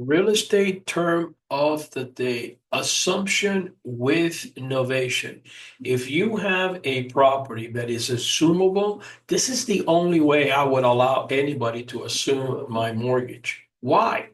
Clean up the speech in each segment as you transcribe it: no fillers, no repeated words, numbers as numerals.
Real estate term of the day, assumption with novation. If you have a property that is assumable, this is the only way I would allow anybody to assume my mortgage. Why?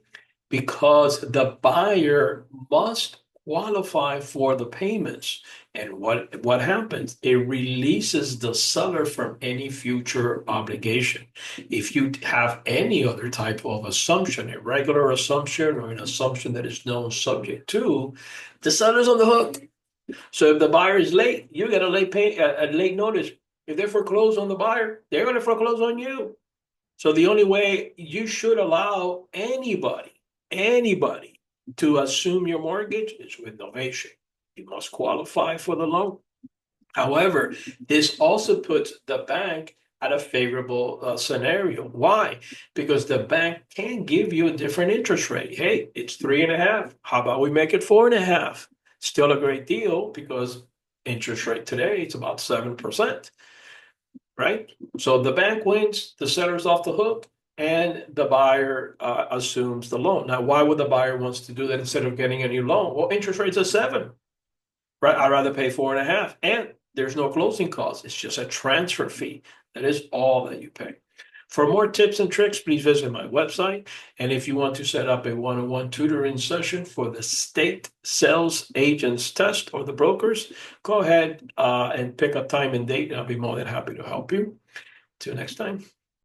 Because the buyer must qualify for the payments. And what happens? It releases the seller from any future obligation. If you have any other type of assumption, a regular assumption or an assumption that is known subject to, the seller's on the hook. So if the buyer is late, you get a late notice. If they foreclose on the buyer, they're going to foreclose on you. So the only way you should allow anybody to assume your mortgage is with novation. You must qualify for the loan. However, this also puts the bank at a favorable scenario. Why? Because the bank can give you a different interest rate. Hey, it's 3.5. How about we make it 4.5? Still a great deal because interest rate today it's about 7%, right? So the bank wins, the seller's off the hook, and the buyer assumes the loan. Now, why would the buyer wants to do that instead of getting a new loan? Well, interest rates are 7, right? I'd rather pay 4.5, and there's no closing costs. It's just a transfer fee. That is all that you pay. For more tips and tricks, please visit my website. And if you want to set up a one-on-one tutoring session for the state sales agents test or the brokers, go ahead and pick a time and date, and I'll be more than happy to help you. Till next time.